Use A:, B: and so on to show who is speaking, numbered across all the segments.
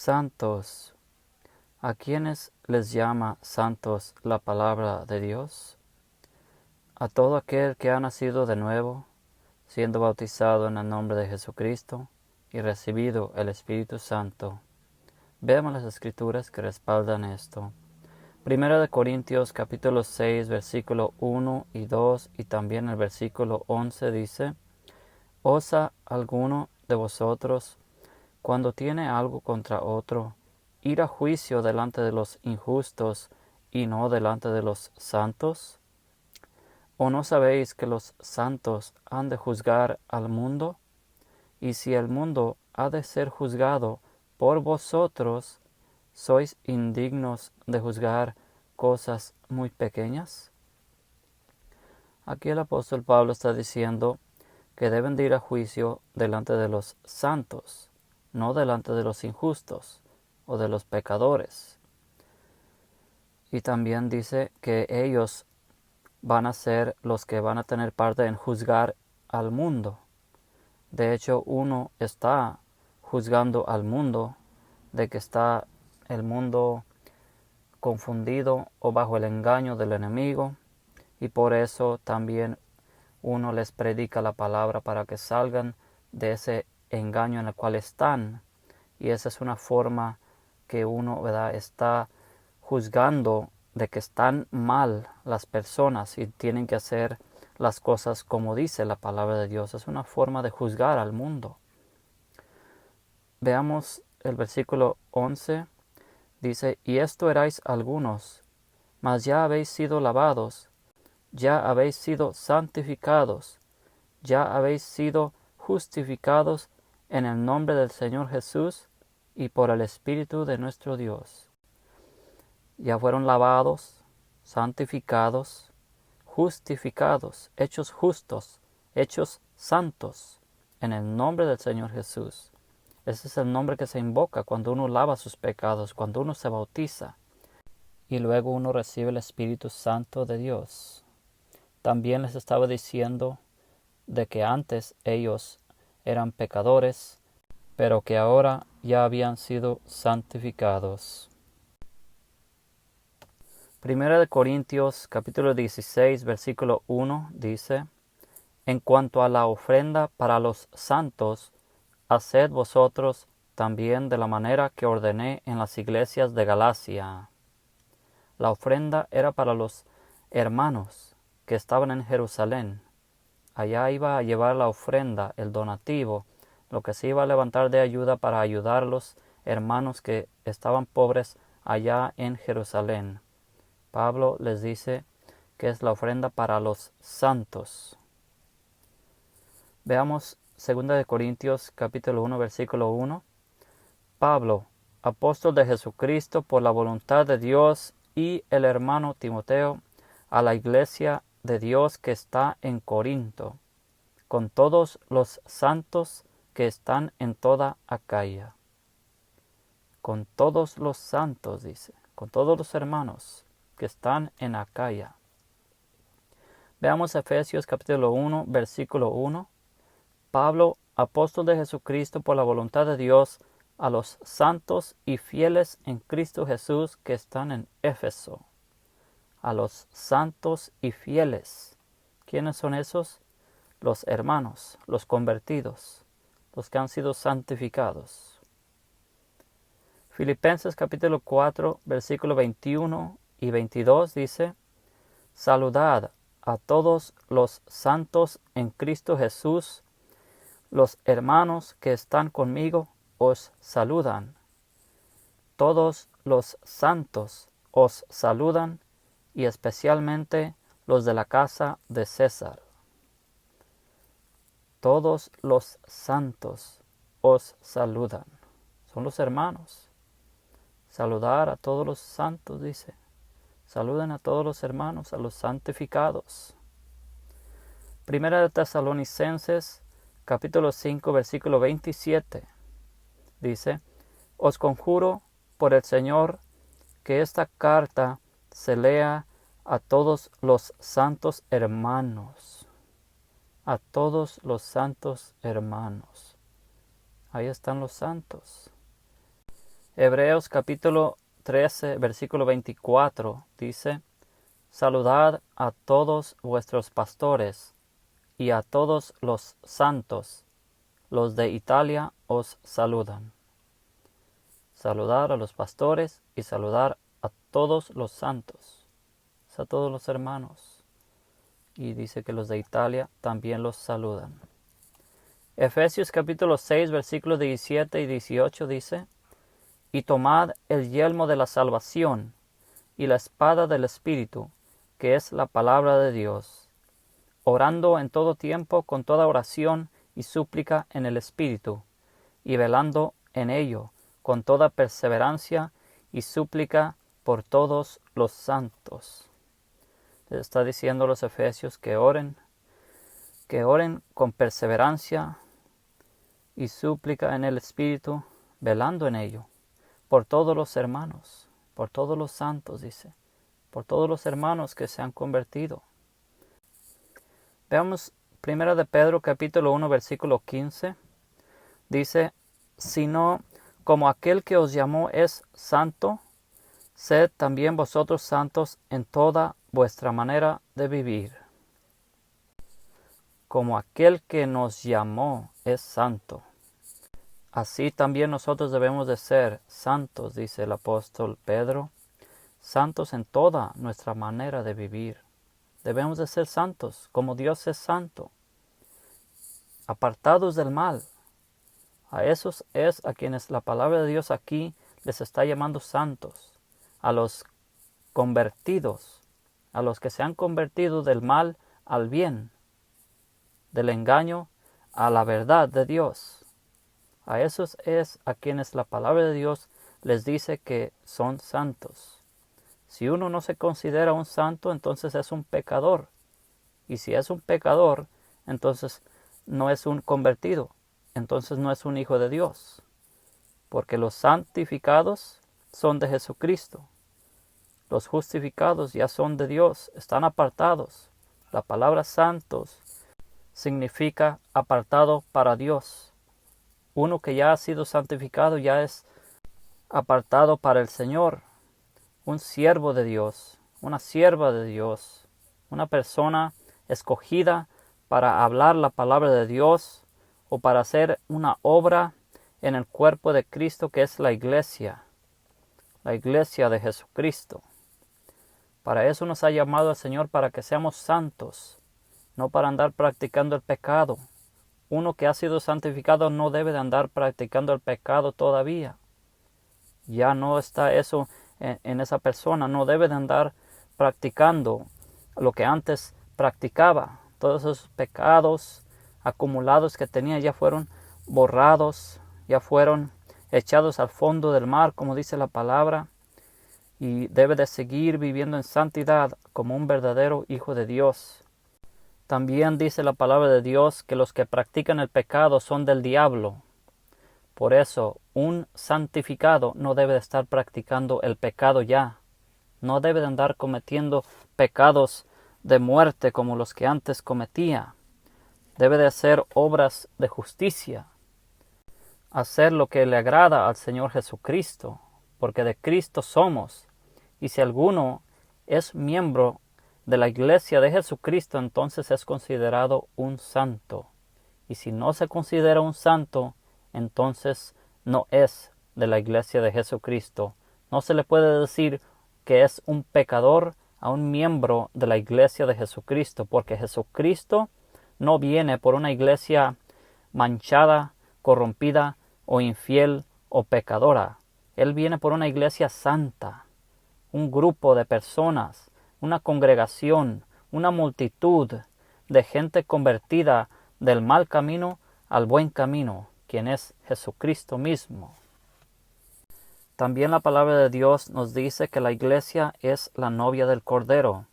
A: Santos. ¿A quiénes les llama santos la palabra de Dios? A todo aquel que ha nacido de nuevo, siendo bautizado en el nombre de Jesucristo y recibido el Espíritu Santo. Veamos las escrituras que respaldan esto. Primera de Corintios capítulo 6 versículo 1 y 2 y también el versículo 11 dice: ¿Osa alguno de vosotros, cuando tiene algo contra otro, ir a juicio delante de los injustos y no delante de los santos? ¿O no sabéis que los santos han de juzgar al mundo? Y si el mundo ha de ser juzgado por vosotros, ¿sois indignos de juzgar cosas muy pequeñas? Aquí el apóstol Pablo está diciendo que deben de ir a juicio delante de los santos, no delante de los injustos o de los pecadores. Y también dice que ellos van a ser los que van a tener parte en juzgar al mundo. De hecho, uno está juzgando al mundo de que está el mundo confundido o bajo el engaño del enemigo, y por eso también uno les predica la palabra para que salgan de ese engaño en el cual están. Y esa es una forma que uno, ¿verdad?, está juzgando de que están mal las personas y tienen que hacer las cosas como dice la palabra de Dios. Es una forma de juzgar al mundo. Veamos el versículo 11. Dice: y esto erais algunos, mas ya habéis sido lavados, ya habéis sido santificados, ya habéis sido justificados en el nombre del Señor Jesús y por el Espíritu de nuestro Dios. Ya fueron lavados, santificados, justificados, hechos justos, hechos santos en el nombre del Señor Jesús. Ese es el nombre que se invoca cuando uno lava sus pecados, cuando uno se bautiza y luego uno recibe el Espíritu Santo de Dios. También les estaba diciendo de que antes ellos eran pecadores, pero que ahora ya habían sido santificados. Primera de Corintios capítulo 16 versículo 1 dice: en cuanto a la ofrenda para los santos, haced vosotros también de la manera que ordené en las iglesias de Galacia. La ofrenda era para los hermanos que estaban en Jerusalén. Allá iba a llevar la ofrenda, el donativo, lo que se iba a levantar de ayuda para ayudar a los hermanos que estaban pobres allá en Jerusalén. Pablo les dice que es la ofrenda para los santos. Veamos 2 Corintios capítulo 1 versículo 1. Pablo, apóstol de Jesucristo por la voluntad de Dios, y el hermano Timoteo, a la iglesia de Dios que está en Corinto, con todos los santos que están en toda Acaya. Con todos los santos, dice, con todos los hermanos que están en Acaya. Veamos Efesios capítulo 1, versículo 1. Pablo, apóstol de Jesucristo por la voluntad de Dios, a los santos y fieles en Cristo Jesús que están en Éfeso. A los santos y fieles. ¿Quiénes son esos? Los hermanos, los convertidos, los que han sido santificados. Filipenses capítulo 4, versículo 21 y 22 dice: saludad a todos los santos en Cristo Jesús. Los hermanos que están conmigo os saludan. Todos los santos os saludan, y especialmente los de la casa de César. Todos los santos os saludan. Son los hermanos. Saludar a todos los santos, dice. Saluden a todos los hermanos, a los santificados. Primera de Tesalonicenses capítulo 5, versículo 27, dice: os conjuro por el Señor que esta carta se lea a todos los santos hermanos. A todos los santos hermanos. Ahí están los santos. Hebreos capítulo 13, versículo 24 dice: Saludad a todos vuestros pastores y a todos los santos. Los de Italia os saludan. Saludar a los pastores y saludar a todos los santos, a todos los hermanos. Y dice que los de Italia también los saludan. Efesios capítulo 6, versículos 17 y 18 dice: Y tomad el yelmo de la salvación y la espada del Espíritu, que es la palabra de Dios, orando en todo tiempo con toda oración y súplica en el Espíritu, y velando en ello con toda perseverancia y súplica por todos los santos. Les está diciendo a los efesios que oren con perseverancia y súplica en el Espíritu, velando en ello, por todos los hermanos, por todos los santos, dice, por todos los hermanos que se han convertido. Veamos 1 de Pedro capítulo 1 versículo 15. Dice: Sino como aquel que os llamó es santo, sed también vosotros santos en toda vuestra manera de vivir. Como aquel que nos llamó es santo, así también nosotros debemos de ser santos, dice el apóstol Pedro, santos en toda nuestra manera de vivir. Debemos de ser santos, como Dios es santo, apartados del mal. A esos es a quienes la palabra de Dios aquí les está llamando santos, a los convertidos, a los que se han convertido del mal al bien, del engaño a la verdad de Dios. A esos es a quienes la palabra de Dios les dice que son santos. Si uno no se considera un santo, entonces es un pecador. Y si es un pecador, entonces no es un convertido. Entonces no es un hijo de Dios. Porque los santificados son de Jesucristo. Los justificados ya son de Dios, están apartados. La palabra santos significa apartado para Dios. Uno que ya ha sido santificado ya es apartado para el Señor. Un siervo de Dios, una sierva de Dios, una persona escogida para hablar la palabra de Dios o para hacer una obra en el cuerpo de Cristo, que es la iglesia de Jesucristo. Para eso nos ha llamado el Señor, para que seamos santos, no para andar practicando el pecado. Uno que ha sido santificado no debe de andar practicando el pecado todavía. Ya no está eso en esa persona, no debe de andar practicando lo que antes practicaba. Todos esos pecados acumulados que tenía ya fueron borrados, ya fueron echados al fondo del mar, como dice la palabra, y debe de seguir viviendo en santidad como un verdadero hijo de Dios. También dice la palabra de Dios que los que practican el pecado son del diablo. Por eso, un santificado no debe de estar practicando el pecado ya. No debe de andar cometiendo pecados de muerte como los que antes cometía. Debe de hacer obras de justicia. Hacer lo que le agrada al Señor Jesucristo, porque de Cristo somos. Y si alguno es miembro de la iglesia de Jesucristo, entonces es considerado un santo. Y si no se considera un santo, entonces no es de la iglesia de Jesucristo. No se le puede decir que es un pecador a un miembro de la iglesia de Jesucristo, porque Jesucristo no viene por una iglesia manchada, corrompida o infiel o pecadora. Él viene por una iglesia santa, un grupo de personas, una congregación, una multitud de gente convertida del mal camino al buen camino, quien es Jesucristo mismo. También la palabra de Dios nos dice que la iglesia es la novia del Cordero.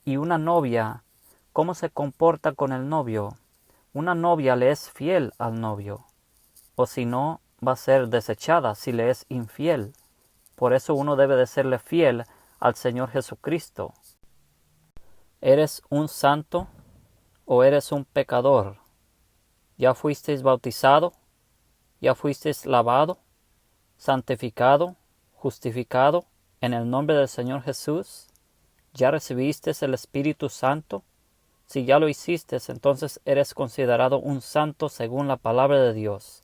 A: Y una novia, ¿cómo se comporta con el novio? Una novia le es fiel al novio, o si no, va a ser desechada si le es infiel. Por eso uno debe de serle fiel al Señor Jesucristo. ¿Eres un santo o eres un pecador? ¿Ya fuisteis bautizado? ¿Ya fuisteis lavado? santificado, justificado en el nombre del Señor Jesús? ¿Ya recibiste el Espíritu Santo? Si ya lo hiciste, entonces eres considerado un santo según la palabra de Dios.